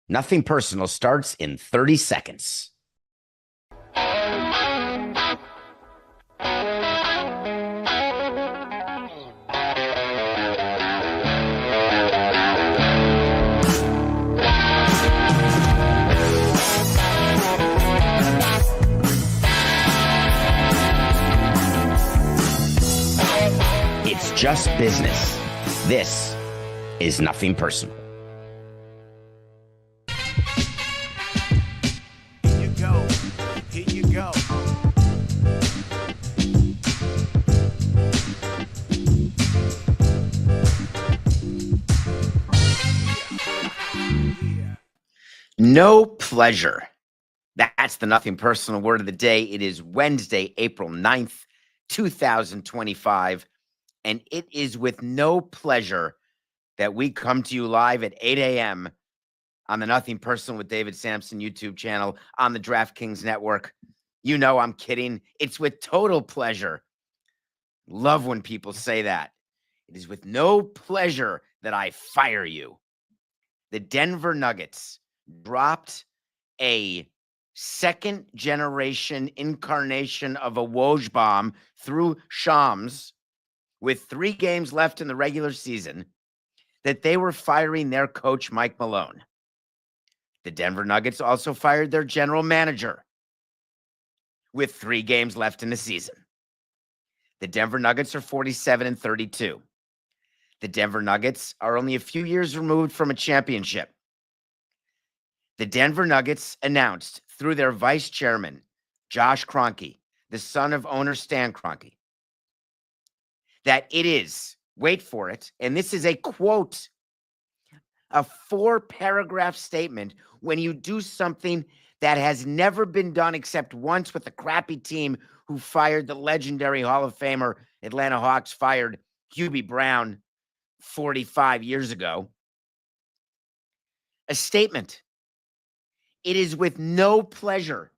Nothing Personal starts in 30 seconds. It's just business. This is Nothing Personal. Here you go. No pleasure. That's the Nothing Personal word of the day. It is Wednesday, April 9th, 2025. And it is with no pleasure that we come to you live at 8 a.m. on the Nothing Personal with David Samson YouTube channel on the DraftKings Network. You know I'm kidding. It's with total pleasure. Love when people say that. It is with no pleasure that I fire you. The Denver Nuggets dropped a second-generation incarnation of a Woj bomb through Shams with 3 games left in the regular season that they were firing their coach, Mike Malone. The Denver Nuggets also fired their general manager with 3 games left in the season. The Denver Nuggets are 47-32. The Denver Nuggets are only a few years removed from a championship. The Denver Nuggets announced through their vice chairman, Josh Kroenke, the son of owner Stan Kroenke, that it is, wait for it, and this is a quote, a 4-paragraph statement when you do something that has never been done except once with a crappy team who fired the legendary Hall of Famer Atlanta Hawks fired Hubie Brown 45 years ago. A statement. It is with no pleasure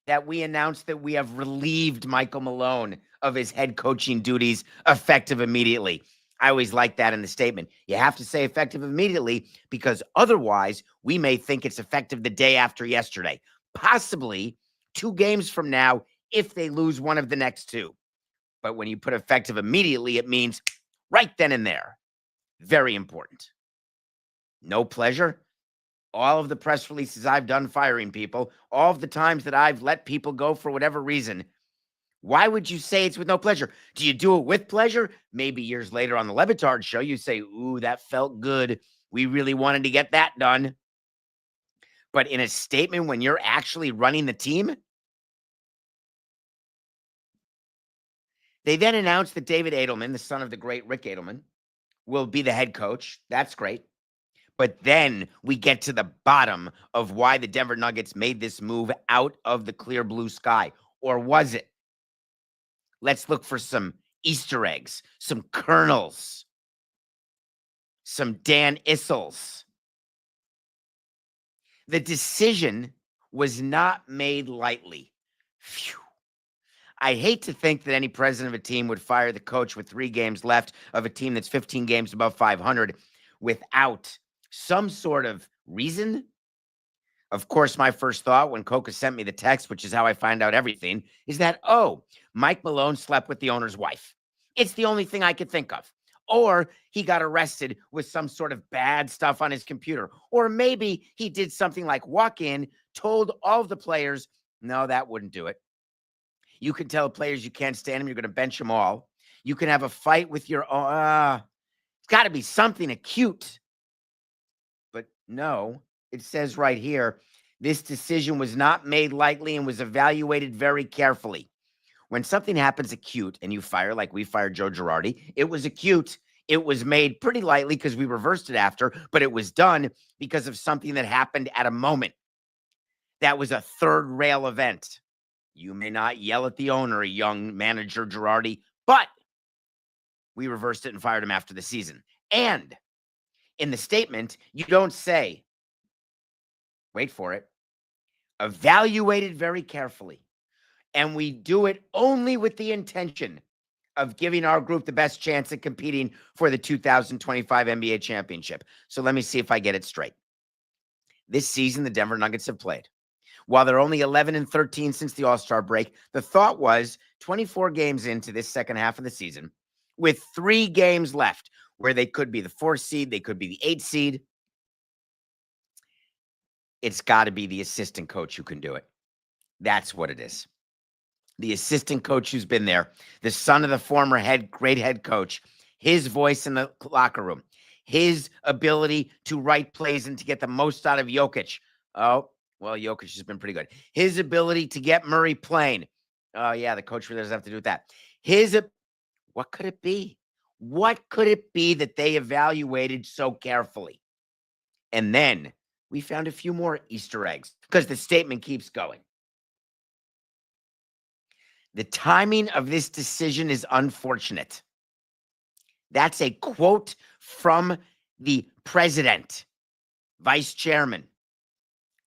that we announce that we have relieved Michael Malone of his head coaching duties effective immediately. I always like that in the statement. You have to say effective immediately because otherwise we may think it's effective the day after yesterday, possibly 2 games from now if they lose one of the next 2. But when you put effective immediately, it means right then and there. Very important. No pleasure. All of the press releases I've done firing people, all of the times that I've let people go for whatever reason, why would you say it's with no pleasure? Do you do it with pleasure? Maybe years later on the Levitard show, you say, ooh, that felt good. We really wanted to get that done. But in a statement when you're actually running the team, they then announced that David Edelman, the son of the great Rick Edelman, will be the head coach. That's great. But then we get to the bottom of why the Denver Nuggets made this move out of the clear blue sky. Or was it? Let's look for some Easter eggs, some kernels, some Dan Issels. The decision was not made lightly. Phew. I hate to think that any president of a team would fire the coach with 3 games left of a team that's 15 games above 500 without some sort of reason. Of course, my first thought when Coca sent me the text, which is how I find out everything, is that, oh, Mike Malone slept with the owner's wife. It's the only thing I could think of. Or he got arrested with some sort of bad stuff on his computer. Or maybe he did something like walk in, told all of the players, no, that wouldn't do it. You can tell players you can't stand them, you're going to bench them all. You can have a fight with your it's got to be something acute. But no, it says right here, this decision was not made lightly and was evaluated very carefully. When something happens acute and you fire, like we fired Joe Girardi, it was acute. It was made pretty lightly because we reversed it after, but it was done because of something that happened at a moment. That was a third rail event. You may not yell at the owner, young manager Girardi, but we reversed it and fired him after the season. And in the statement, you don't say, wait for it, evaluated very carefully. And we do it only with the intention of giving our group the best chance at competing for the 2025 NBA championship. So let me see if I get it straight. this season the Denver Nuggets have played. While they're only 11-13 since the All-Star break, the thought was 24 games into this second half of the season, with 3 games left, where they could be the 4th seed, they could be the 8th seed. It's got to be the assistant coach who can do it. That's what it is. The assistant coach who's been there, the son of the former great head coach, his voice in the locker room, his ability to write plays and to get the most out of Jokic. Oh, well, Jokic has been pretty good. His ability to get Murray playing. Oh, yeah, the coach really doesn't have to do with that. What could it be? What could it be that they evaluated so carefully? And then we found a few more Easter eggs because the statement keeps going. The timing of this decision is unfortunate. That's a quote from the president, vice chairman.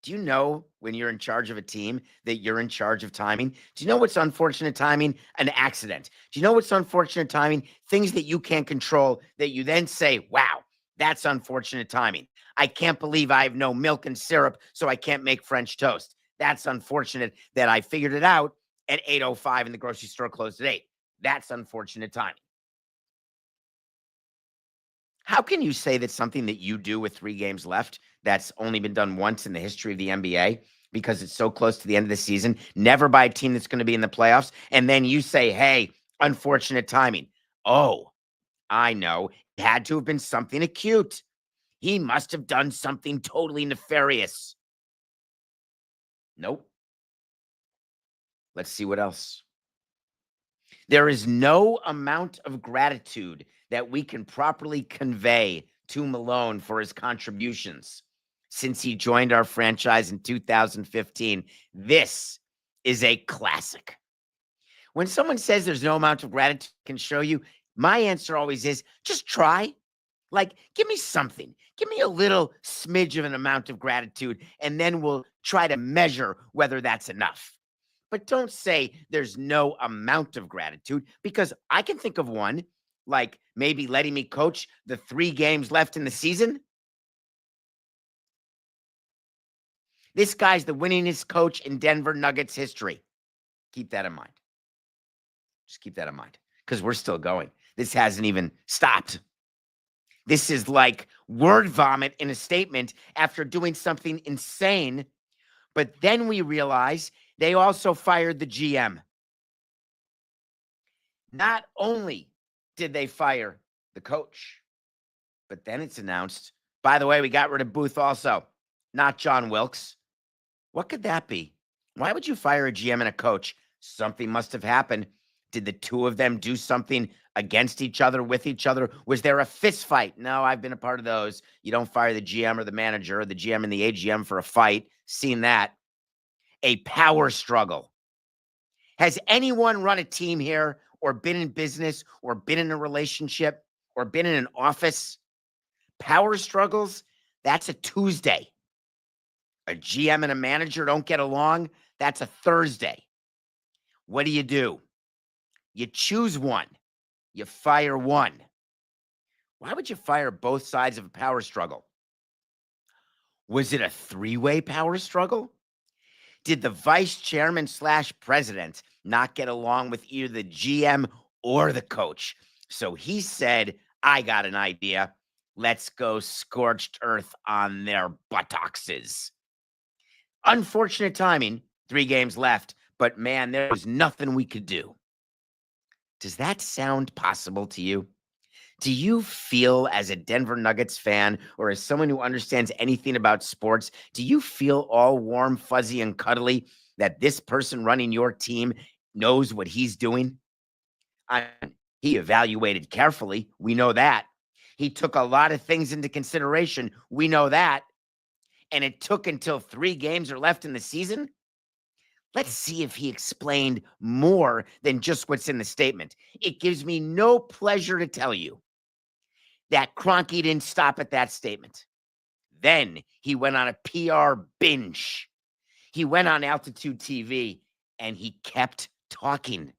Do you know when you're in charge of a team that you're in charge of timing? Do you know what's unfortunate timing? An accident. Do you know what's unfortunate timing? Things that you can't control that you then say, wow, that's unfortunate timing. I can't believe I have no milk and syrup, so I can't make French toast. That's unfortunate that I figured it out at 8:05 and the grocery store closed at 8. That's unfortunate timing. How can you say that something that you do with 3 games left that's only been done once in the history of the NBA because it's so close to the end of the season, never by a team that's going to be in the playoffs, and then you say, hey, unfortunate timing. Oh, I know. It had to have been something acute. He must have done something totally nefarious. Nope. Let's see what else. There is no amount of gratitude that we can properly convey to Malone for his contributions since he joined our franchise in 2015. This is a classic. When someone says there's no amount of gratitude I can show you, my answer always is just try. Like, give me something. Give me a little smidge of an amount of gratitude, and then we'll try to measure whether that's enough. But don't say there's no amount of gratitude, because I can think of one, like maybe letting me coach the 3 games left in the season. This guy's the winningest coach in Denver Nuggets history. Keep that in mind. Just keep that in mind, because we're still going. This hasn't even stopped. This is like word vomit in a statement after doing something insane. But then we realize they also fired the GM. Not only did they fire the coach, but then it's announced, by the way, we got rid of Booth also, not John Wilkes. What could that be? Why would you fire a GM and a coach? Something must have happened. Did the two of them do something against each other, with each other? Was there a fist fight? No, I've been a part of those. You don't fire the GM or the manager or the GM and the AGM for a fight. Seen that. A power struggle. Has anyone run a team here or been in business or been in a relationship or been in an office? Power struggles, that's a Tuesday. A GM and a manager don't get along, that's a Thursday. What do? You choose one. You fire one. Why would you fire both sides of a power struggle? Was it a 3-way power struggle? Did the vice chairman / president not get along with either the GM or the coach? So he said, I got an idea. Let's go scorched earth on their buttocks. Unfortunate timing, 3 games left, but man, there was nothing we could do. Does that sound possible to you? Do you feel, as a Denver Nuggets fan or as someone who understands anything about sports, do you feel all warm, fuzzy, and cuddly that this person running your team knows what he's doing? He evaluated carefully. We know that. He took a lot of things into consideration. We know that. And it took until 3 games are left in the season? Let's see if he explained more than just what's in the statement. It gives me no pleasure to tell you that Kroenke didn't stop at that statement. Then he went on a PR binge. He went on Altitude TV and he kept talking.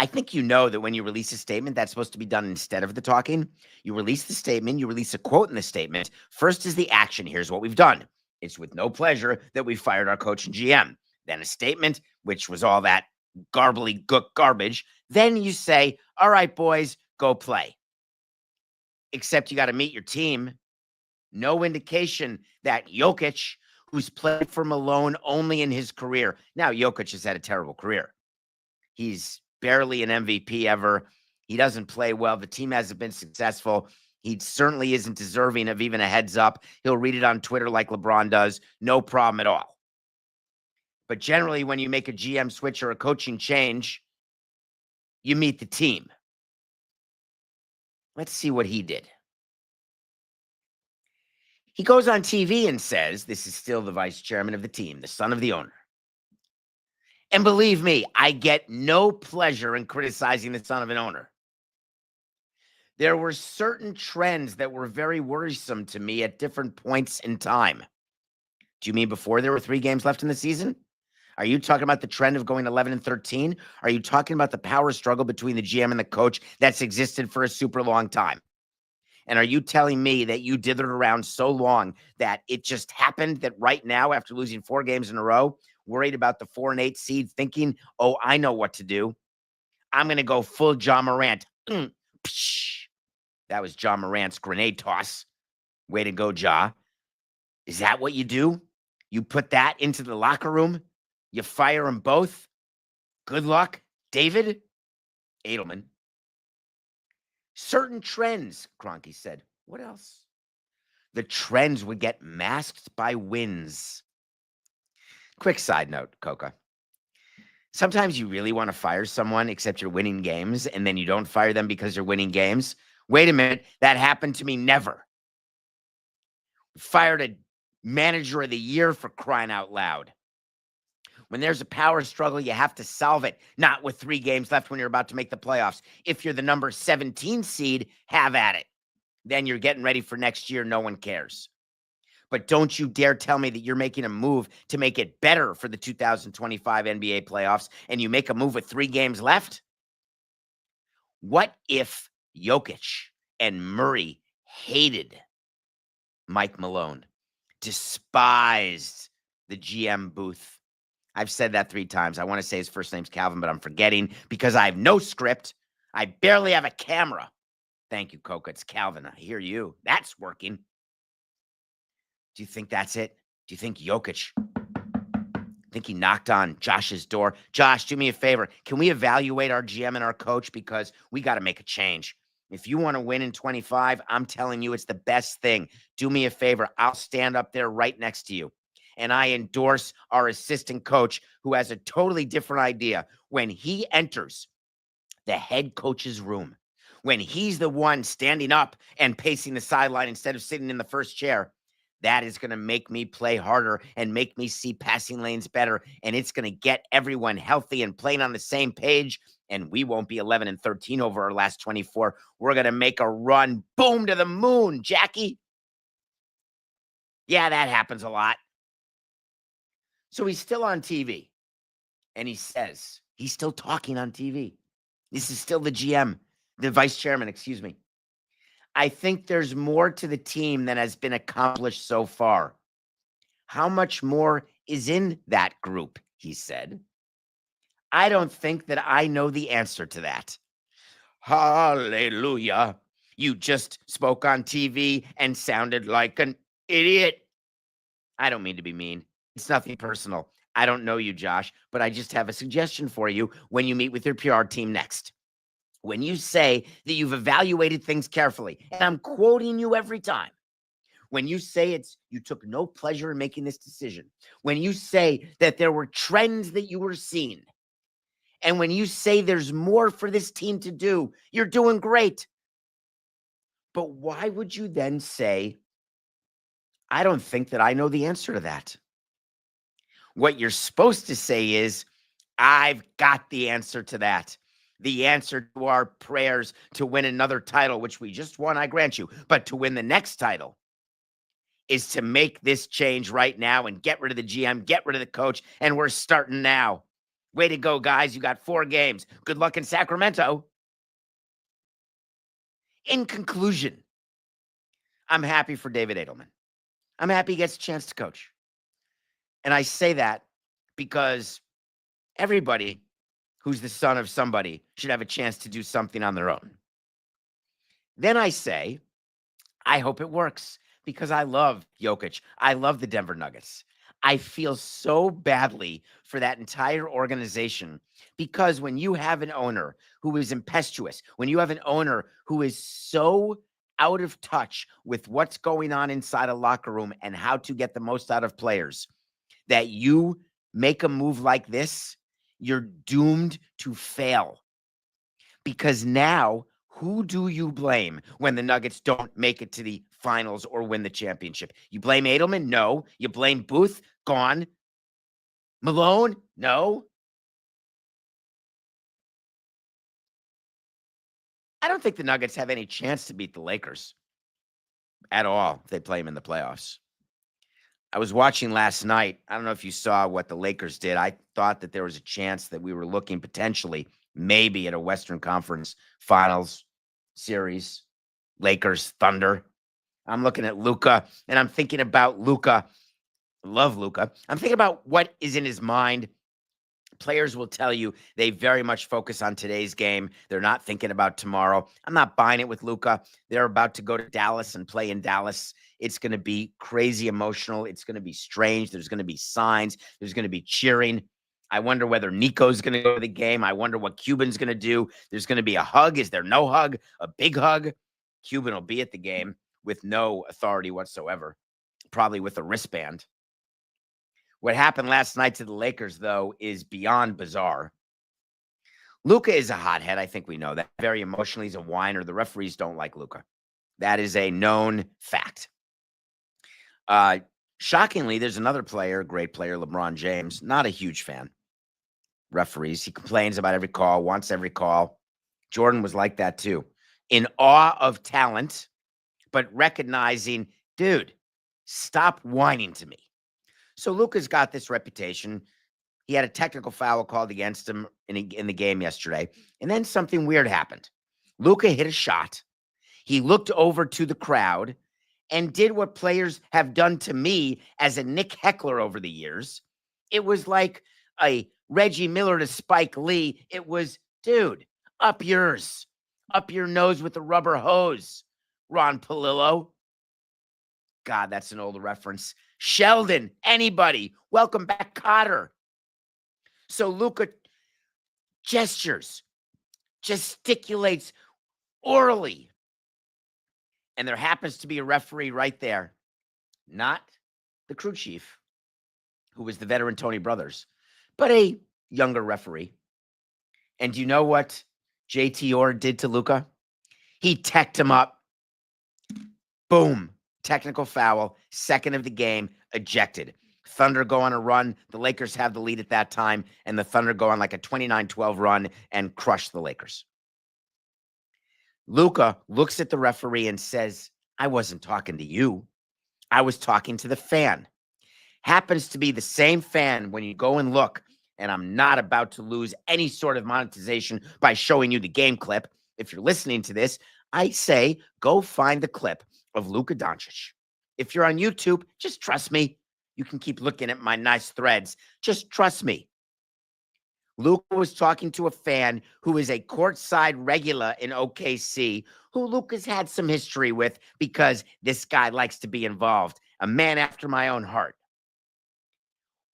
I think you know that when you release a statement, that's supposed to be done instead of the talking. You release the statement, you release a quote in the statement. First is the action. Here's what we've done. It's with no pleasure that we fired our coach and GM. Then a statement, which was all that garbage. Then you say, all right, boys, go play. Except you got to meet your team. No indication that Jokic, who's played for Malone only in his career. Now, Jokic has had a terrible career. He's barely an MVP ever. He doesn't play well. The team hasn't been successful. He certainly isn't deserving of even a heads up. He'll read it on Twitter like LeBron does. No problem at all. But generally, when you make a GM switch or a coaching change, you meet the team. Let's see what he did. He goes on TV and says, this is still the vice chairman of the team, the son of the owner. And believe me, I get no pleasure in criticizing the son of an owner. There were certain trends that were very worrisome to me at different points in time. Do you mean before there were 3 games left in the season? Are you talking about the trend of going 11-13? Are you talking about the power struggle between the GM and the coach that's existed for a super long time? And are you telling me that you dithered around so long that it just happened that right now, after losing 4 games in a row, worried about the 4 and 8 seed, thinking, oh, I know what to do. I'm going to go full John Morant. That was John Morant's grenade toss. Way to go, Ja. Is that what you do? You put that into the locker room? You fire them both? Good luck, David? Edelman. Certain trends, Kroenke said. What else? The trends would get masked by wins. Quick side note, Coca. Sometimes you really want to fire someone except you're winning games, and then you don't fire them because you're winning games. Wait a minute. That happened to me never. Fired a manager of the year for crying out loud. When there's a power struggle, you have to solve it, not with 3 games left when you're about to make the playoffs. If you're the number 17 seed, have at it. Then you're getting ready for next year. No one cares. But don't you dare tell me that you're making a move to make it better for the 2025 NBA playoffs, and you make a move with 3 games left? What if Jokic and Murray hated Mike Malone, despised the GM booth? I've said that 3 times. I want to say his first name's Calvin, but I'm forgetting because I have no script. I barely have a camera. Thank you, Coca. It's Calvin. I hear you. That's working. Do you think that's it? Do you think Jokic, think he knocked on Josh's door? Josh, do me a favor. Can we evaluate our GM and our coach? Because we got to make a change. If you want to win in 25, I'm telling you it's the best thing. Do me a favor. I'll stand up there right next to you. And I endorse our assistant coach who has a totally different idea. When he enters the head coach's room, when he's the one standing up and pacing the sideline instead of sitting in the first chair, that is going to make me play harder and make me see passing lanes better. And it's going to get everyone healthy and playing on the same page. And we won't be 11-13 over our last 24. We're going to make a run. Boom, to the moon, Jackie. Yeah, that happens a lot. So he's still on TV. And he says, he's still talking on TV. This is still the GM, the vice chairman, excuse me. I think there's more to the team than has been accomplished so far. How much more is in that group, he said. I don't think that I know the answer to that. Hallelujah. You just spoke on TV and sounded like an idiot. I don't mean to be mean. It's nothing personal. I don't know you, Josh, but I just have a suggestion for you when you meet with your PR team next. When you say that you've evaluated things carefully, and I'm quoting you every time, when you say you took no pleasure in making this decision, when you say that there were trends that you were seeing, and when you say there's more for this team to do, you're doing great. But why would you then say, I don't think that I know the answer to that? What you're supposed to say is, I've got the answer to that. The answer to our prayers to win another title, which we just won, I grant you, but to win the next title is to make this change right now and get rid of the GM, get rid of the coach, and we're starting now. Way to go, guys. You got 4 games. Good luck in Sacramento. In conclusion, I'm happy for David Edelman. I'm happy he gets a chance to coach. And I say that because everybody who's the son of somebody should have a chance to do something on their own. Then I say, I hope it works because I love Jokic. I love the Denver Nuggets. I feel so badly for that entire organization because when you have an owner who is impetuous, when you have an owner who is so out of touch with what's going on inside a locker room and how to get the most out of players, that you make a move like this, you're doomed to fail. Because now, who do you blame when the Nuggets don't make it to the finals or win the championship? You blame Edelman? No. You blame Booth? Gone. Malone? No. I don't think the Nuggets have any chance to beat the Lakers at all if they play them in the playoffs. I was watching last night. I don't know if you saw what the Lakers did. I thought that there was a chance that we were looking potentially maybe at a Western Conference Finals series, Lakers, Thunder. I'm looking at Luka, and I'm thinking about Luka. Love Luka. I'm thinking about what is in his mind. Players will tell you they very much focus on today's game. They're not thinking about tomorrow. I'm not buying it with Luka. They're about to go to Dallas and play in Dallas. It's going to be crazy emotional. It's going to be strange. There's going to be signs. There's going to be cheering. I wonder whether Nico's going to go to the game. I wonder what Cuban's going to do. There's going to be a hug. Is there no hug? A big hug? Cuban will be at the game with no authority whatsoever, probably with a wristband. What happened last night to the Lakers, though, is beyond bizarre. Luka is a hothead. I think we know that. Very emotional. He's a whiner. The referees don't like Luka. That is a known fact. Shockingly, there's another player, great player, LeBron James, not a huge fan. Referees. He complains about every call, wants every call. Jordan was like that too. In awe of talent, but recognizing, dude, stop whining to me. So Luka's got this reputation. He had a technical foul called against him in the game yesterday. And then something weird happened. Luka hit a shot. He looked over to the crowd and did what players have done to me as a Nick Heckler over the years. It was like a Reggie Miller to Spike Lee. It was, dude, up yours. Up your nose with the rubber hose, Ron Palillo. God, that's an old reference. Sheldon, anybody. Welcome back, Cotter. So Luka gestures, gesticulates orally. And there happens to be a referee right there. Not the crew chief, who was the veteran Tony Brothers, but a younger referee. And do you know what JT Orr did to Luka? He teched him up. Boom. Technical foul. Second of the game. Ejected. Thunder go on a run. The Lakers have the lead at that time, and the Thunder go on like a 29-12 run and crush the Lakers. Luka looks at the referee and says, I wasn't talking to you. I was talking to the fan. Happens to be the same fan when you go and look, and I'm not about to lose any sort of monetization by showing you the game clip. If you're listening to this, I say go find the clip of Luka Doncic. If you're on YouTube, just trust me. You can keep looking at my nice threads. Just trust me. Luka was talking to a fan who is a courtside regular in OKC, who Luka's had some history with because this guy likes to be involved. A man after my own heart.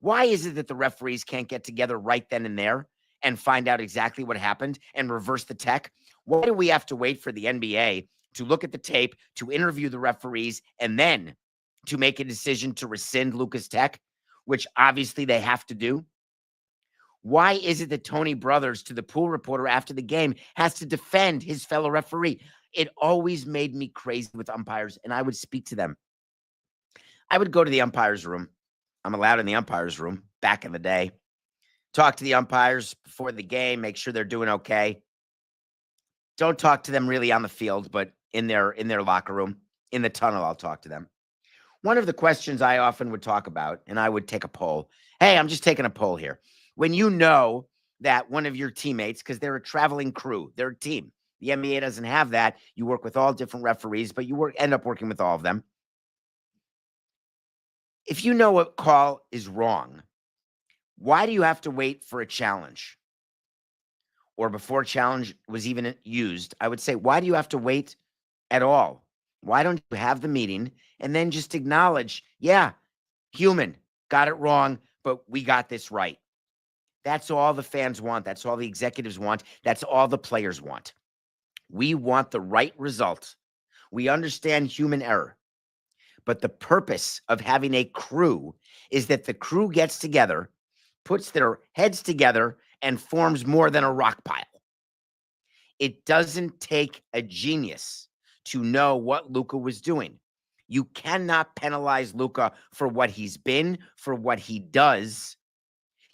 Why is it that the referees can't get together right then and there and find out exactly what happened and reverse the tech? Why do we have to wait for the NBA to look at the tape, to interview the referees, and then to make a decision to rescind Luka's tech, which obviously they have to do? Why is it that Tony Brothers, to the pool reporter after the game, has to defend his fellow referee? It always made me crazy with umpires, and I would speak to them. I would go to the umpires' room. I'm allowed in the umpires' room back in the day. Talk to the umpires before the game, make sure they're doing okay. Don't talk to them really on the field, but in their locker room, in the tunnel, I'll talk to them. One of the questions I often would talk about, and I would take a poll. Hey, I'm just taking a poll here. When you know that one of your teammates, because they're a traveling crew, they're a team. The NBA doesn't have that. You work with all different referees, but you end up working with all of them. If you know what call is wrong, why do you have to wait for a challenge? Or before challenge was even used, I would say, why do you have to wait at all? Why don't you have the meeting and then just acknowledge, yeah, human, got it wrong, but we got this right. That's all the fans want. That's all the executives want. That's all the players want. We want the right result. We understand human error. But the purpose of having a crew is that the crew gets together, puts their heads together, and forms more than a rock pile. It doesn't take a genius to know what Luka was doing. You cannot penalize Luka for what he's been, for what he does.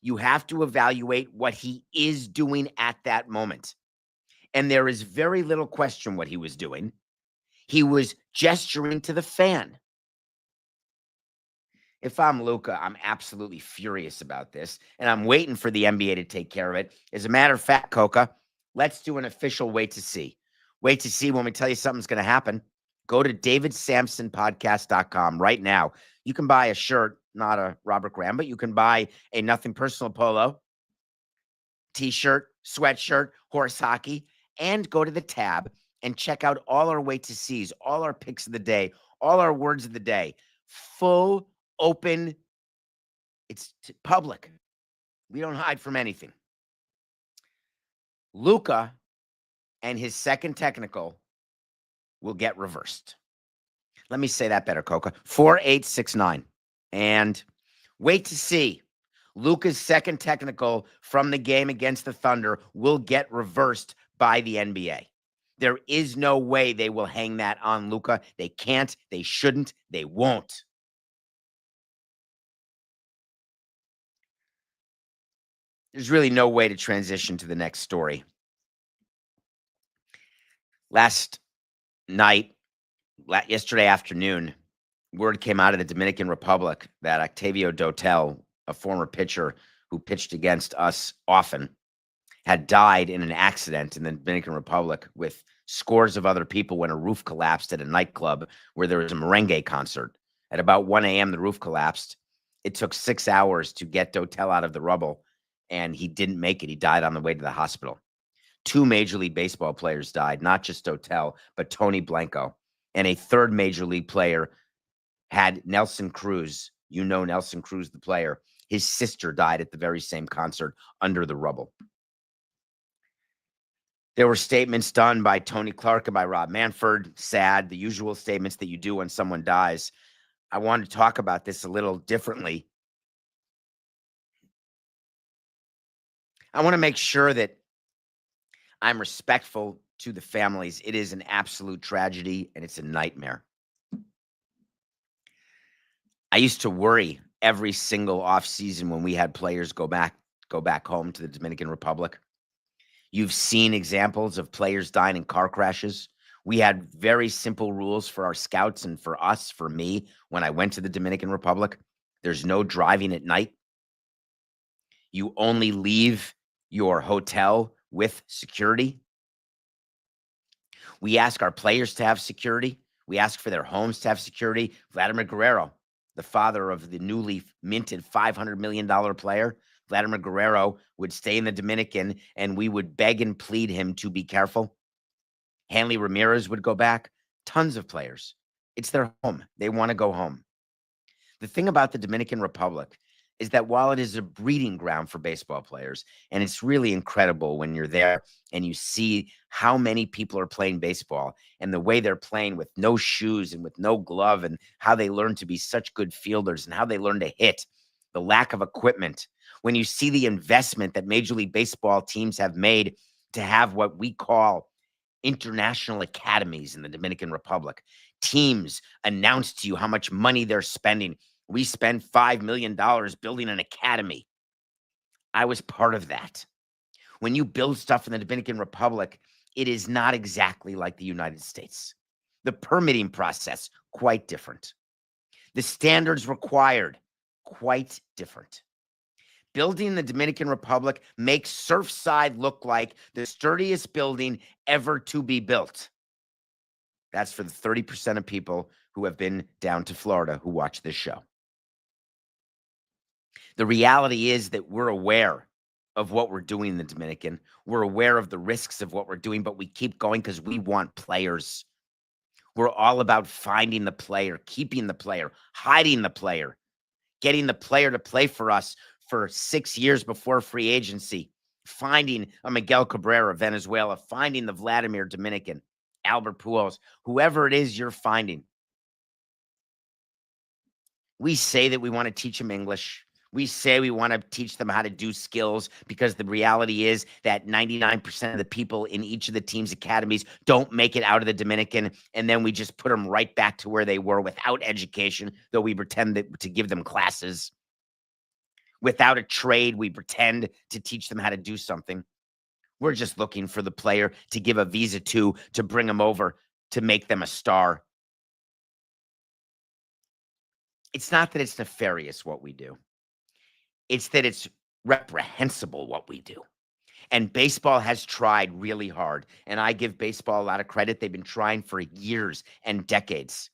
You have to evaluate what he is doing at that moment. And there is very little question what he was doing. He was gesturing to the fan. If I'm Luka, I'm absolutely furious about this, and I'm waiting for the NBA to take care of it. As a matter of fact, Coca, let's do an official wait to see. Wait to see when we tell you something's going to happen. Go to davidsamsonpodcast.com right now. You can buy a shirt, not a Robert Graham, but you can buy a Nothing Personal polo, t-shirt, sweatshirt, horse hockey, and go to the tab and check out all our wait to sees, all our picks of the day, all our words of the day. Full, open, it's public. We don't hide from anything. Luka and his second technical will get reversed. Let me say that better, Coca. 4869. And wait to see. Luka's second technical from the game against the Thunder will get reversed by the NBA. There is no way they will hang that on Luka. They can't, they shouldn't, they won't. There's really no way to transition to the next story. Yesterday afternoon, word came out of the Dominican Republic that Octavio Dotel, a former pitcher who pitched against us often, had died in an accident in the Dominican Republic with scores of other people when a roof collapsed at a nightclub where there was a merengue concert. At about 1 a.m., the roof collapsed. It took 6 hours to get Dotel out of the rubble, and he didn't make it. He died on the way to the hospital. 2 Major League Baseball players died, not just Dotel, but Tony Blanco. And a third Major League player had Nelson Cruz. You know Nelson Cruz, the player. His sister died at the very same concert under the rubble. There were statements done by Tony Clark and by Rob Manfred, sad, the usual statements that you do when someone dies. I want to talk about this a little differently. I want to make sure that I'm respectful to the families. It is an absolute tragedy, and it's a nightmare. I used to worry every single offseason when we had players go back home to the Dominican Republic. You've seen examples of players dying in car crashes. We had very simple rules for our scouts and for us, for me, when I went to the Dominican Republic. There's no driving at night. You only leave your hotel with security. We ask our players to have security. We ask for their homes to have security. Vladimir Guerrero, the father of the newly minted $500 million player, Vladimir Guerrero would stay in the Dominican, and we would beg and plead him to be careful. Hanley Ramirez would go back. Tons of players. It's their home. They want to go home. The thing about the Dominican Republic is that while it is a breeding ground for baseball players, and it's really incredible when you're there and you see how many people are playing baseball and the way they're playing with no shoes and with no glove, and how they learn to be such good fielders and how they learn to hit, the lack of equipment. When you see the investment that Major League Baseball teams have made to have what we call international academies in the Dominican Republic, teams announce to you how much money they're spending. We spend $5 million building an academy. I was part of that. When you build stuff in the Dominican Republic, it is not exactly like the United States. The permitting process, quite different. The standards required, quite different. Building the Dominican Republic makes Surfside look like the sturdiest building ever to be built. That's for the 30% of people who have been down to Florida who watch this show. The reality is that we're aware of what we're doing in the Dominican. We're aware of the risks of what we're doing, but we keep going because we want players. We're all about finding the player, keeping the player, hiding the player, getting the player to play for us for 6 years before free agency, finding a Miguel Cabrera, Venezuela, finding the Vladimir Dominican, Albert Pujols, whoever it is you're finding. We say that we want to teach them English. We say we want to teach them how to do skills because the reality is that 99% of the people in each of the team's academies don't make it out of the Dominican, and then we just put them right back to where they were without education, though we pretend to give them classes. Without a trade, we pretend to teach them how to do something. We're just looking for the player to give a visa to bring them over, to make them a star. It's not that it's nefarious what we do. It's that it's reprehensible what we do. And baseball has tried really hard. And I give baseball a lot of credit. They've been trying for years and decades.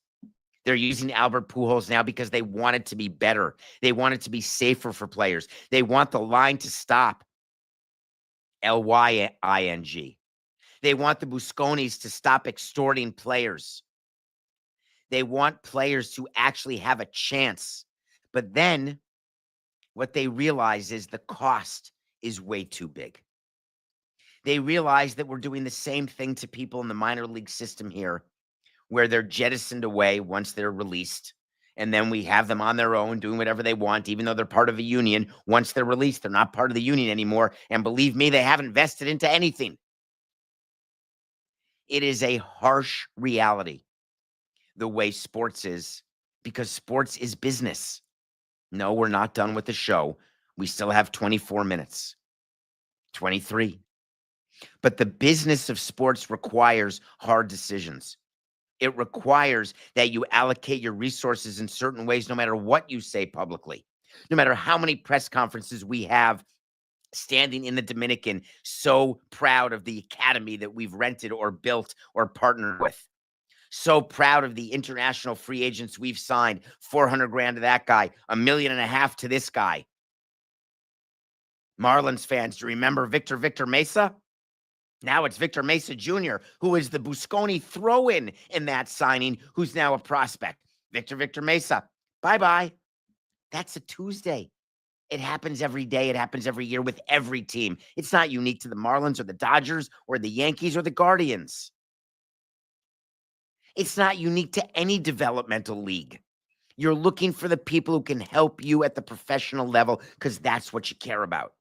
They're using Albert Pujols now because they want it to be better. They want it to be safer for players. They want the line to stop. Lying. They want the Busconis to stop extorting players. They want players to actually have a chance. But then what they realize is the cost is way too big. They realize that we're doing the same thing to people in the minor league system here, where they're jettisoned away once they're released. And then we have them on their own doing whatever they want, even though they're part of a union. Once they're released, they're not part of the union anymore. And believe me, they haven't vested into anything. It is a harsh reality, the way sports is, because sports is business. No, we're not done with the show. We still have 24 minutes, 23. But the business of sports requires hard decisions. It requires that you allocate your resources in certain ways, no matter what you say publicly, no matter how many press conferences we have standing in the Dominican, so proud of the academy that we've rented or built or partnered with. So proud of the international free agents we've signed. 400 grand to that guy, $1.5 million to this guy. Marlins fans, do you remember Victor Mesa? Now it's Victor Mesa Jr., who is the Busconi throw-in that signing, who's now a prospect. Victor Mesa, bye-bye. That's a Tuesday. It happens every day. It happens every year with every team. It's not unique to the Marlins or the Dodgers or the Yankees or the Guardians. It's not unique to any developmental league. You're looking for the people who can help you at the professional level because that's what you care about.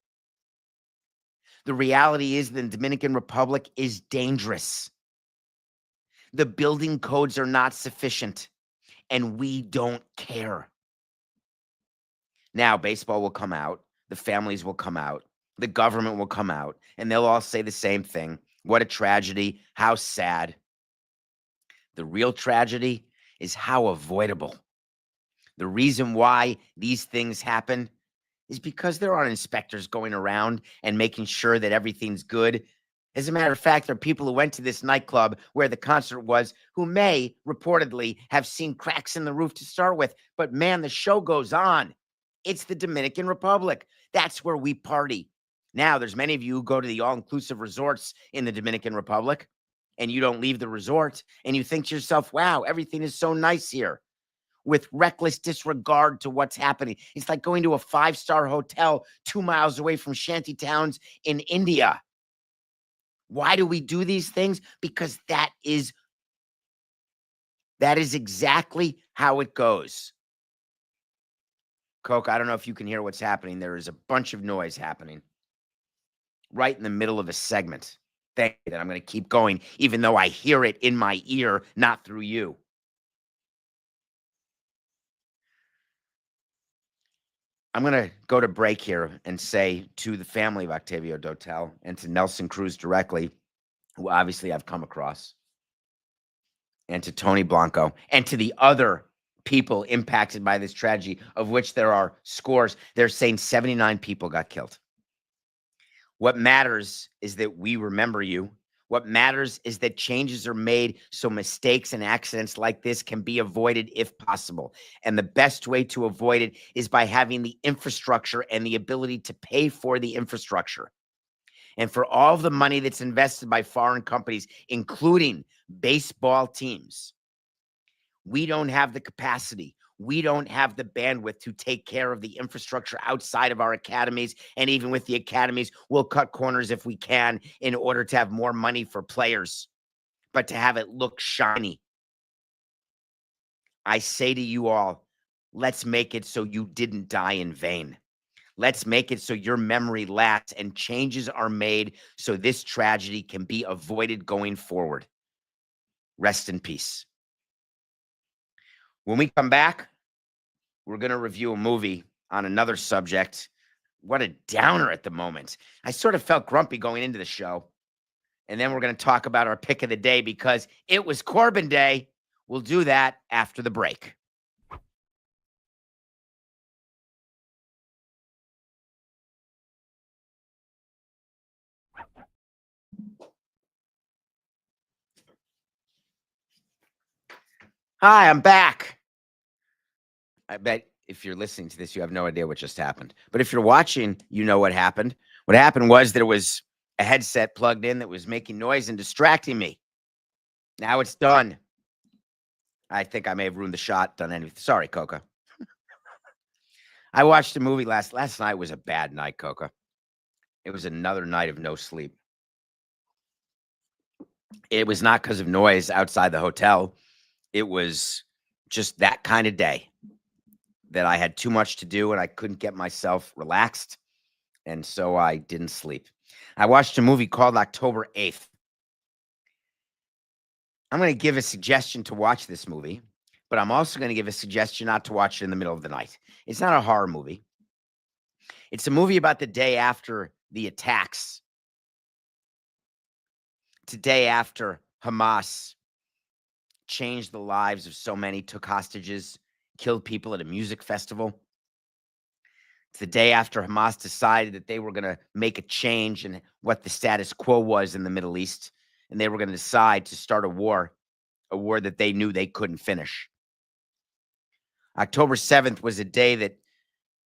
The reality is the Dominican Republic is dangerous. The building codes are not sufficient, and we don't care. Now, baseball will come out. The families will come out. The government will come out, and they'll all say the same thing. What a tragedy. How sad. The real tragedy is how avoidable. The reason why these things happen is because there aren't inspectors going around and making sure that everything's good. As a matter of fact, there are people who went to this nightclub where the concert was who may reportedly have seen cracks in the roof to start with. But man, the show goes on. It's the Dominican Republic. That's where we party. Now, there's many of you who go to the all-inclusive resorts in the Dominican Republic, and you don't leave the resort, and you think to yourself, wow, everything is so nice here, with reckless disregard to what's happening. It's like going to a 5-star hotel 2 miles away from shanty towns in India. Why do we do these things? Because that is exactly how it goes. Coke, I don't know if you can hear what's happening. There is a bunch of noise happening right in the middle of a segment. Thank you. That I'm going to keep going, even though I hear it in my ear, not through you. I'm going to go to break here and say to the family of Octavio Dotel and to Nelson Cruz directly, who obviously I've come across, and to Tony Blanco, and to the other people impacted by this tragedy, of which there are scores. They're saying 79 people got killed. What matters is that we remember you. What matters is that changes are made so mistakes and accidents like this can be avoided if possible. And the best way to avoid it is by having the infrastructure and the ability to pay for the infrastructure. And for all of the money that's invested by foreign companies, including baseball teams, we don't have the capacity. We don't have the bandwidth to take care of the infrastructure outside of our academies. And even with the academies, we'll cut corners if we can in order to have more money for players, but to have it look shiny. I say to you all, let's make it so you didn't die in vain. Let's make it so your memory lasts and changes are made so this tragedy can be avoided going forward. Rest in peace. When we come back, we're going to review a movie on another subject. What a downer at the moment. I sort of felt grumpy going into the show. And then we're going to talk about our pick of the day because it was Corbin Day. We'll do that after the break. Hi, I'm back. I bet if you're listening to this, you have no idea what just happened. But if you're watching, you know what happened. What happened was there was a headset plugged in that was making noise and distracting me. Now it's done. I think I may have ruined the shot, done anything. Sorry, Coca. I watched a movie last night. Was a bad night, Coca. It was another night of no sleep. It was not because of noise outside the hotel. It was just that kind of day that I had too much to do and I couldn't get myself relaxed. And so I didn't sleep. I watched a movie called October 8th. I'm going to give a suggestion to watch this movie, but I'm also going to give a suggestion not to watch it in the middle of the night. It's not a horror movie. It's a movie about the day after the attacks. Today after Hamas changed the lives of so many, took hostages, killed people at a music festival. It's the day after Hamas decided that they were going to make a change in what the status quo was in the Middle East, and they were going to decide to start a war that they knew they couldn't finish. October 7th was a day that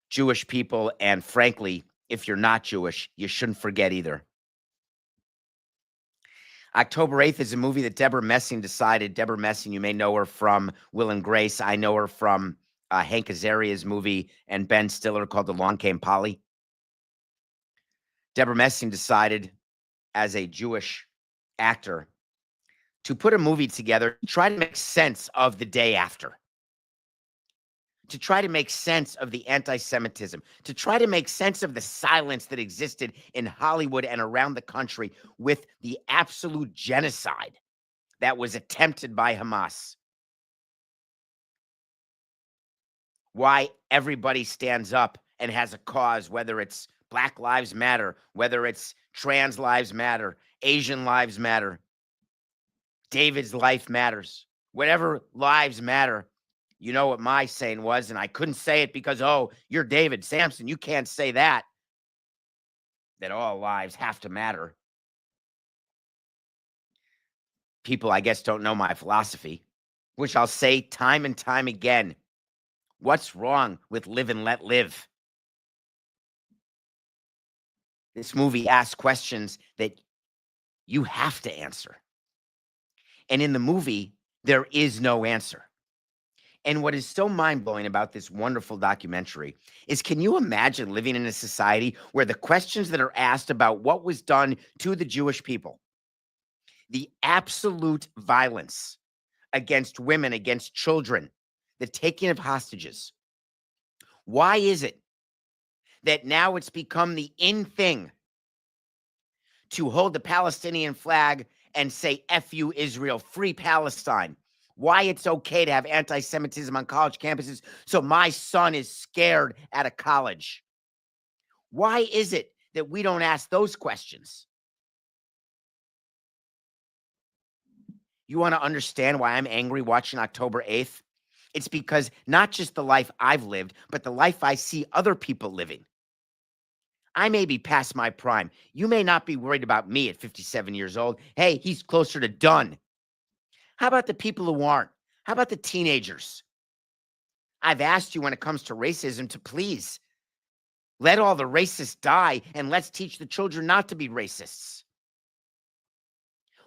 Jewish people, and frankly, if you're not Jewish, you shouldn't forget either. October 8th is a movie that Deborah Messing decided. Deborah Messing, you may know her from Will and Grace. I know her from Hank Azaria's movie and Ben Stiller called Along Came Polly. Deborah Messing decided, as a Jewish actor, to put a movie together to try to make sense of the day after, to try to make sense of the anti-Semitism, to try to make sense of the silence that existed in Hollywood and around the country with the absolute genocide that was attempted by Hamas. Why everybody stands up and has a cause, whether it's Black Lives Matter, whether it's Trans Lives Matter, Asian Lives Matter, David's life matters, whatever lives matter. You know what my saying was, and I couldn't say it because, oh, you're David Samson. You can't say that all lives have to matter. People, I guess, don't know my philosophy, which I'll say time and time again. What's wrong with live and let live? This movie asks questions that you have to answer. And in the movie, there is no answer. And what is so mind-blowing about this wonderful documentary is, can you imagine living in a society where the questions that are asked about what was done to the Jewish people, the absolute violence against women, against children, the taking of hostages, why is it that now it's become the in thing to hold the Palestinian flag and say, F you, Israel, free Palestine? Why it's okay to have anti-Semitism on college campuses so my son is scared at a college? Why is it that we don't ask those questions? You want to understand why I'm angry watching October 8th? It's because not just the life I've lived, but the life I see other people living. I may be past my prime. You may not be worried about me at 57 years old. Hey, he's closer to done. How about the people who aren't? How about the teenagers? I've asked you when it comes to racism to please let all the racists die and let's teach the children not to be racists.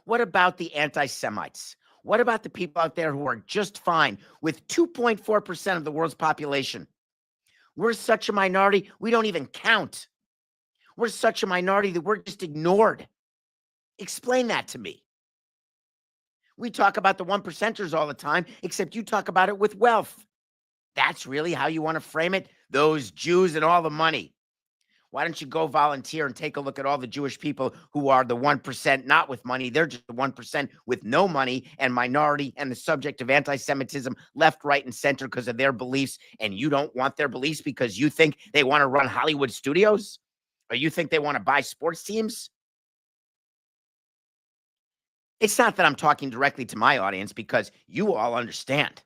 What about the anti-Semites? What about the people out there who are just fine with 2.4% of the world's population? We're such a minority, we don't even count. We're such a minority that we're just ignored. Explain that to me. We talk about the 1%ers all the time, except you talk about it with wealth. That's really how you want to frame it? Those Jews and all the money. Why don't you go volunteer and take a look at all the Jewish people who are the 1% not with money? They're just the 1% with no money and minority and the subject of anti-Semitism left, right, and center because of their beliefs. And you don't want their beliefs because you think they want to run Hollywood studios? Or you think they want to buy sports teams? It's not that I'm talking directly to my audience because you all understand.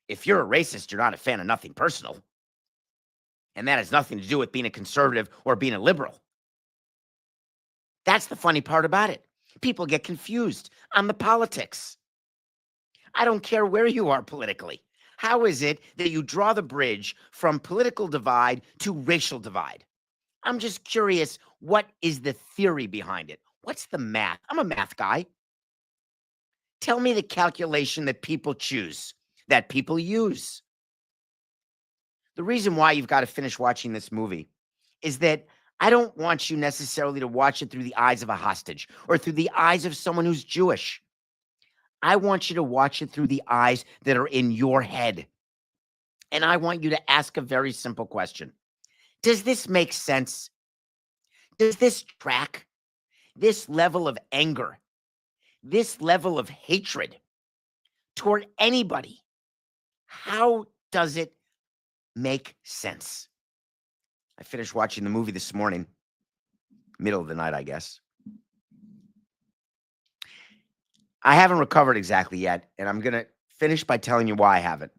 If you're a racist, you're not a fan of nothing personal. And that has nothing to do with being a conservative or being a liberal. That's the funny part about it. People get confused on the politics. I don't care where you are politically. How is it that you draw the bridge from political divide to racial divide? I'm just curious, what is the theory behind it? What's the math? I'm a math guy. Tell me the calculation that people choose, that people use. The reason why you've got to finish watching this movie is that I don't want you necessarily to watch it through the eyes of a hostage or through the eyes of someone who's Jewish. I want you to watch it through the eyes that are in your head. And I want you to ask a very simple question. Does this make sense? Does this track? This level of anger, this level of hatred toward anybody, how does it make sense? I finished watching the movie this morning, middle of the night, I guess. I haven't recovered exactly yet, and I'm going to finish by telling you why I haven't.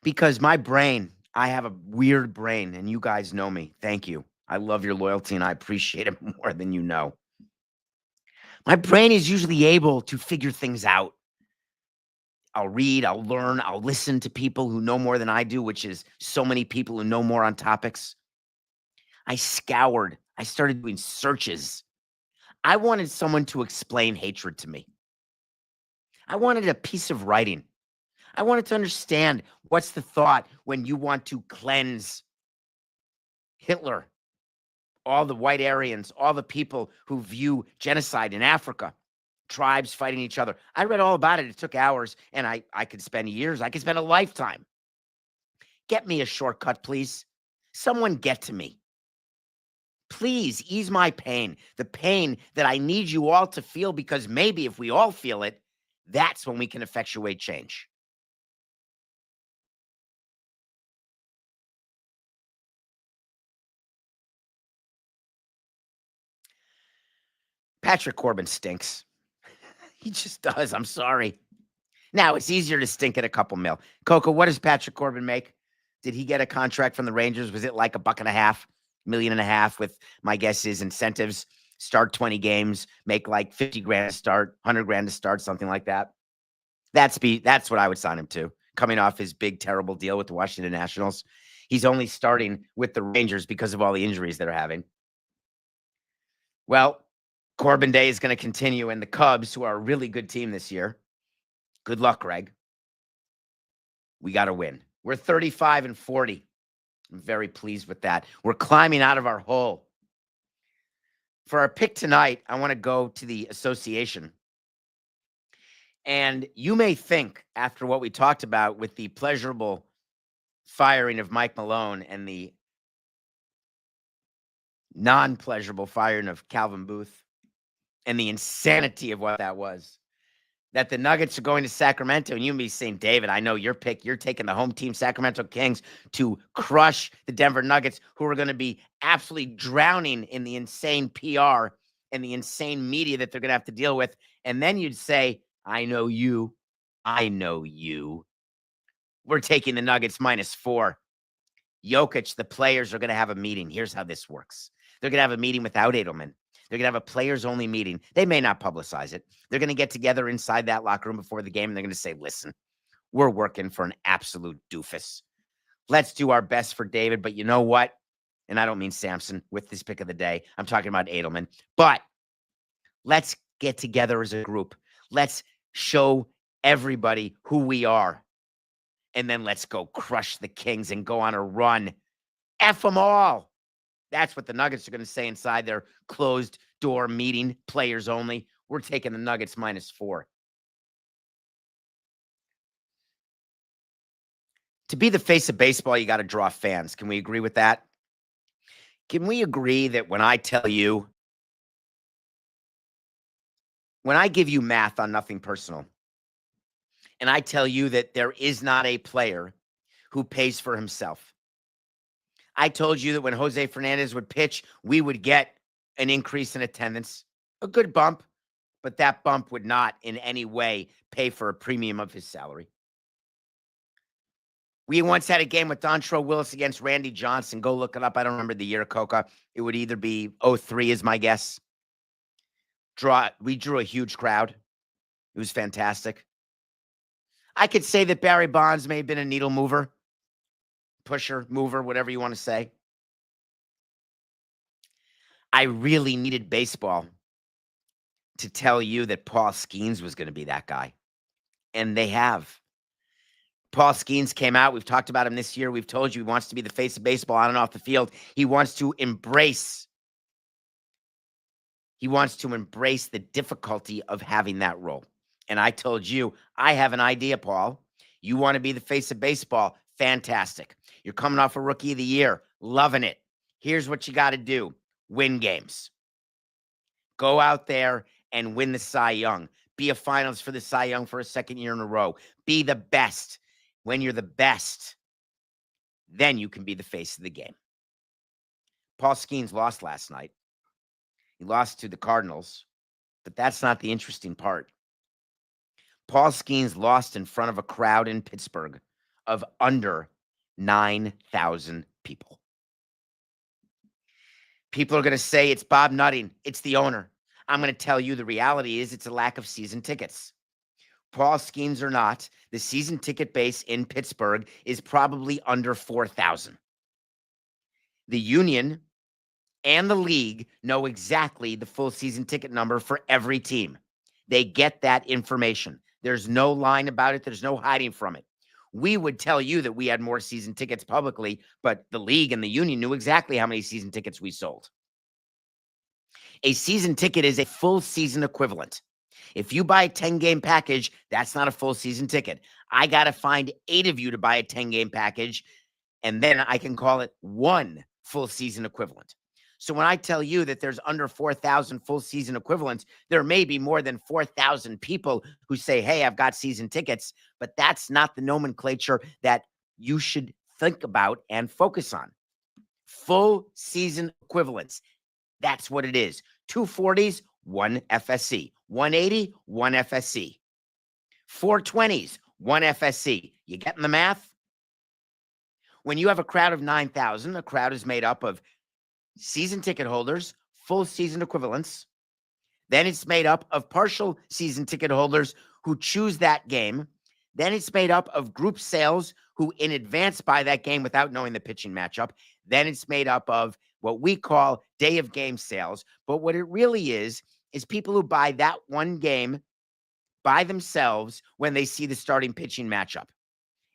Because my brain, I have a weird brain, and you guys know me. Thank you. I love your loyalty, and I appreciate it more than you know. My brain is usually able to figure things out. I'll read, I'll learn, I'll listen to people who know more than I do, which is so many people who know more on topics. I scoured. I started doing searches. I wanted someone to explain hatred to me. I wanted a piece of writing. I wanted to understand what's the thought when you want to cleanse Hitler, all the white Aryans, all the people who view genocide in Africa, tribes fighting each other. I read all about it. It took hours, and I could spend years. I could spend a lifetime. Get me a shortcut, please. Someone get to me. Please ease my pain, the pain that I need you all to feel, because maybe if we all feel it, that's when we can effectuate change. Patrick Corbin stinks. He just does. I'm sorry. Now, it's easier to stink at a couple mil. Coco, what does Patrick Corbin make? Did he get a contract from the Rangers? Was it like $1.5 million with, my guess is, incentives? Start 20 games, make like 50 grand to start, 100 grand to start, something like that. That's what I would sign him to. Coming off his big, terrible deal with the Washington Nationals. He's only starting with the Rangers because of all the injuries they're having. Well, Corbin Day is going to continue, and the Cubs, who are a really good team this year, good luck, Greg. We got to win. We're 35-40. I'm very pleased with that. We're climbing out of our hole. For our pick tonight, I want to go to the association. And you may think, after what we talked about with the pleasurable firing of Mike Malone and the non-pleasurable firing of Calvin Booth and the insanity of what that was, that the Nuggets are going to Sacramento, and you may be saying, David, I know your pick. You're taking the home team, Sacramento Kings, to crush the Denver Nuggets, who are going to be absolutely drowning in the insane PR and the insane media that they're going to have to deal with. And then you'd say, I know you. I know you. We're taking the Nuggets -4. Jokic, the players are going to have a meeting. Here's how this works. They're going to have a meeting without Edelman. They're going to have a players-only meeting. They may not publicize it. They're going to get together inside that locker room before the game, and they're going to say, listen, we're working for an absolute doofus. Let's do our best for David, but you know what? And I don't mean Samson with this pick of the day. I'm talking about Edelman. But let's get together as a group. Let's show everybody who we are. And then let's go crush the Kings and go on a run. F them all. That's what the Nuggets are going to say inside their closed door meeting, players only. We're taking the Nuggets -4. To be the face of baseball, you got to draw fans. Can we agree with that? Can we agree that when I tell you, when I give you math on nothing personal, and I tell you that there is not a player who pays for himself. I told you that when Jose Fernandez would pitch, we would get an increase in attendance, a good bump, but that bump would not in any way pay for a premium of his salary. We once had a game with Dontrell Willis against Randy Johnson. Go look it up. I don't remember the year, Coca. It would either be 03 is my guess. We drew a huge crowd. It was fantastic. I could say that Barry Bonds may have been a needle mover, pusher, mover, whatever you want to say. I really needed baseball to tell you that Paul Skenes was going to be that guy. And they have. Paul Skenes came out. We've talked about him this year. We've told you he wants to be the face of baseball on and off the field. He wants to embrace the difficulty of having that role. And I told you, I have an idea, Paul. You want to be the face of baseball? Fantastic. You're coming off a Rookie of the Year. Loving it. Here's what you got to do. Win games. Go out there and win the Cy Young. Be a finalist for the Cy Young for a second year in a row. Be the best. When you're the best, then you can be the face of the game. Paul Skenes lost last night. He lost to the Cardinals, but that's not the interesting part. Paul Skenes lost in front of a crowd in Pittsburgh of under 9,000 people. People are going to say it's Bob Nutting. It's the owner. I'm going to tell you the reality is it's a lack of season tickets. Paul Skenes or not, the season ticket base in Pittsburgh is probably under 4,000. The union and the league know exactly the full season ticket number for every team. They get that information. There's no line about it. There's no hiding from it. We would tell you that we had more season tickets publicly, but the league and the union knew exactly how many season tickets we sold. A season ticket is a full season equivalent. If you buy a 10-game package, that's not a full season ticket. I got to find 8 of you to buy a 10-game package, and then I can call it one full season equivalent. So when I tell you that there's under 4,000 full season equivalents, there may be more than 4,000 people who say, hey, I've got season tickets, but that's not the nomenclature that you should think about and focus on. Full season equivalents. That's what it is. 240s, 1 FSC. 180, 1 FSC. 420s, 1 FSC. You getting the math? When you have a crowd of 9,000, a crowd is made up of season ticket holders, full season equivalents. Then it's made up of partial season ticket holders who choose that game. Then it's made up of group sales who in advance buy that game without knowing the pitching matchup. Then it's made up of what we call day of game sales. But what it really is people who buy that one game by themselves when they see the starting pitching matchup.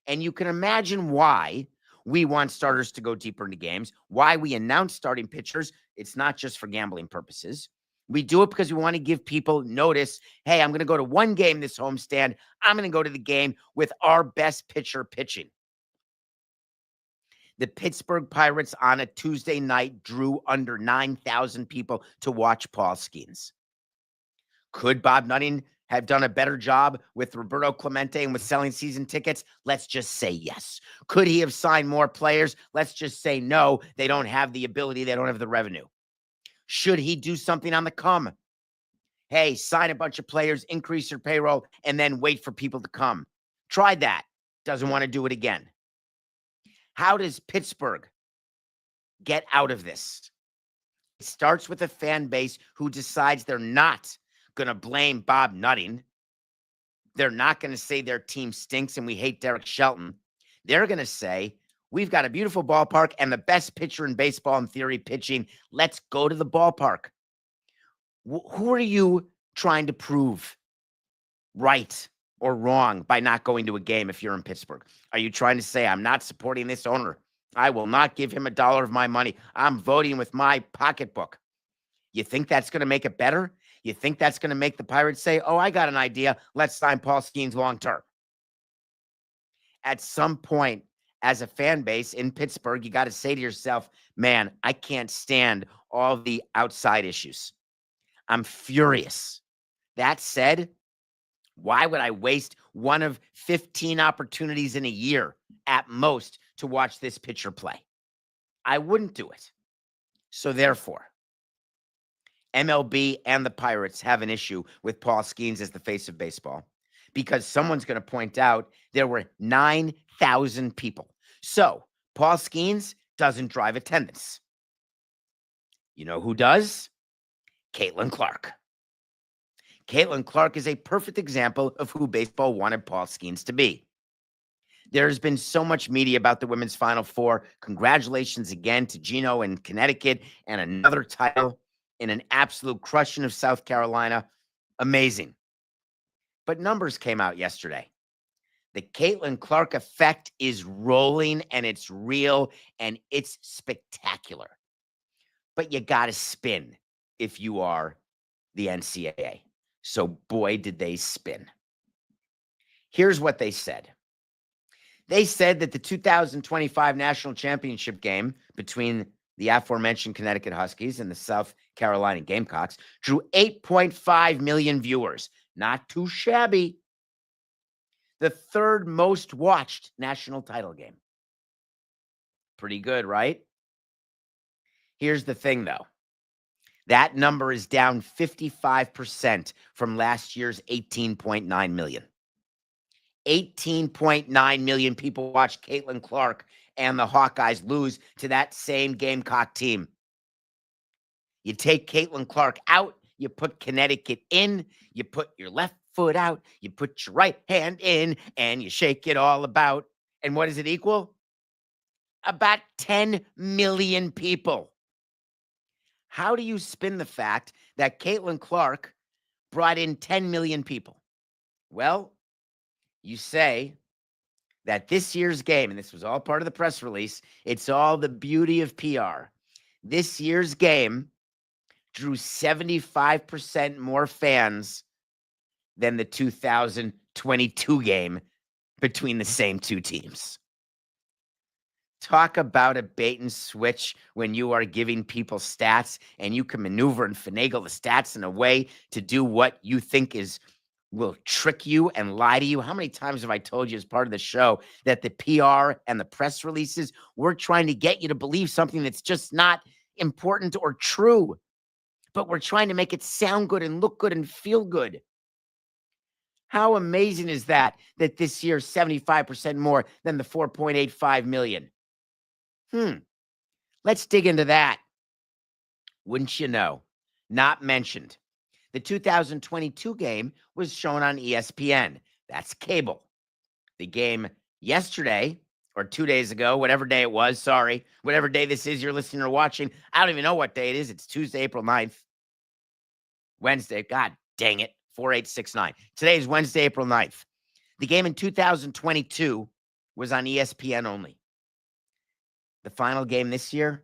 And you can imagine why we want starters to go deeper into games, why we announce starting pitchers. It's not just for gambling purposes. We do it because we want to give people notice, hey, I'm going to go to one game this homestand. I'm going to go to the game with our best pitcher pitching. The Pittsburgh Pirates on a Tuesday night drew under 9,000 people to watch Paul Skenes. Could Bob Nutting have done a better job with Roberto Clemente and with selling season tickets? Let's just say yes. Could he have signed more players? Let's just say no. They don't have the ability. They don't have the revenue. Should he do something on the come? Hey, sign a bunch of players, increase your payroll, and then wait for people to come. Try that. doesn't want to do it again. How does Pittsburgh get out of this? It starts with a fan base who decides they're not going to blame Bob Nutting. They're not going to say their team stinks and we hate Derek Shelton. They're going to say, we've got a beautiful ballpark and the best pitcher in baseball in theory pitching. Let's go to the ballpark. Who are you trying to prove right or wrong by not going to a game if you're in Pittsburgh? Are you trying to say, I'm not supporting this owner? I will not give him $1 of my money. I'm voting with my pocketbook. You think that's going to make it better? You think that's going to make the Pirates say, oh, I got an idea. Let's sign Paul Skenes long term. At some point, as a fan base in Pittsburgh, you got to say to yourself, man, I can't stand all the outside issues. I'm furious. That said, why would I waste one of 15 opportunities in a year at most to watch this pitcher play? I wouldn't do it. So therefore, MLB and the Pirates have an issue with Paul Skenes as the face of baseball because someone's going to point out there were 9,000 people. So Paul Skenes doesn't drive attendance. You know who does? Caitlin Clark. Caitlin Clark is a perfect example of who baseball wanted Paul Skenes to be. There's been so much media about the women's Final Four. Congratulations again to Gino in Connecticut and another title in an absolute crushing of South Carolina. Amazing. But numbers came out yesterday. The Caitlin Clark effect is rolling and it's real and it's spectacular. But you got to spin if you are the NCAA. So boy, did they spin. Here's what they said. They said that the 2025 national championship game between the aforementioned Connecticut Huskies and the South Carolina Gamecocks drew 8.5 million viewers. Not too shabby. The third most watched national title game. Pretty good, right? Here's the thing, though. That number is down 55% from last year's 18.9 million. 18.9 million people watched Caitlin Clark and the Hawkeyes lose to that same Gamecock team. You take Caitlin Clark out, you put Connecticut in, you put your left foot out, you put your right hand in, and you shake it all about. And what does it equal? About 10 million people. How do you spin the fact that Caitlin Clark brought in 10 million people? Well, you say that this year's game, and this was all part of the press release, it's all the beauty of PR. This year's game drew 75% more fans than the 2022 game between the same two teams. Talk about a bait and switch when you are giving people stats and you can maneuver and finagle the stats in a way to do what you think will trick you and lie to you. How many times have I told you as part of the show that the PR and the press releases, we're trying to get you to believe something that's just not important or true, but we're trying to make it sound good and look good and feel good. How amazing is that this year 75% more than the 4.85 million? Let's dig into that. Wouldn't you know? Not mentioned. The 2022 game was shown on ESPN. That's cable. The game yesterday or 2 days ago, whatever day it was, sorry, whatever day this is you're listening or watching, I don't even know what day it is. It's Tuesday, April 9th. Wednesday, God dang it, 4869. Today is Wednesday, April 9th. The game in 2022 was on ESPN only. The final game this year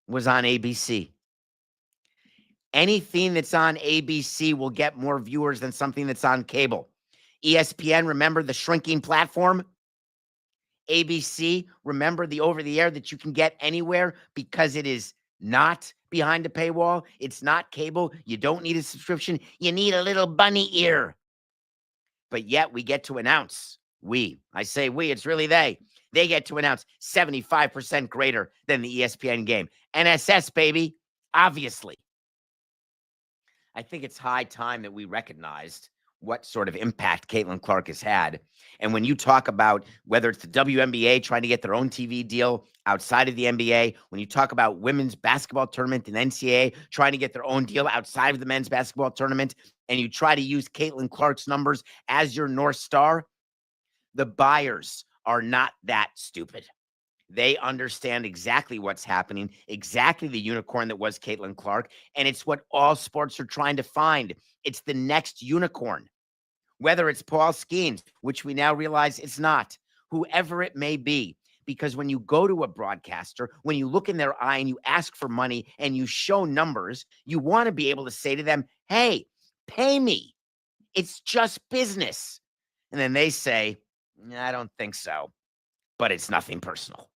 was on ABC. Anything that's on ABC will get more viewers than something that's on cable. ESPN, remember the shrinking platform? ABC, remember the over-the-air that you can get anywhere because it is not behind a paywall. It's not cable. You don't need a subscription. You need a little bunny ear. But yet we get to announce, I say we, it's really they get to announce 75% greater than the ESPN game. NSS, baby, obviously. I think it's high time that we recognized what sort of impact Caitlin Clark has had. And when you talk about whether it's the WNBA trying to get their own TV deal outside of the NBA, when you talk about women's basketball tournament and NCAA trying to get their own deal outside of the men's basketball tournament, and you try to use Caitlin Clark's numbers as your North Star, the buyers are not that stupid. They understand exactly what's happening, exactly the unicorn that was Caitlin Clark. And it's what all sports are trying to find. It's the next unicorn, whether it's Paul Skenes, which we now realize it's not, whoever it may be. Because when you go to a broadcaster, when you look in their eye and you ask for money and you show numbers, you want to be able to say to them, hey, pay me. It's just business. And then they say, I don't think so, but it's nothing personal.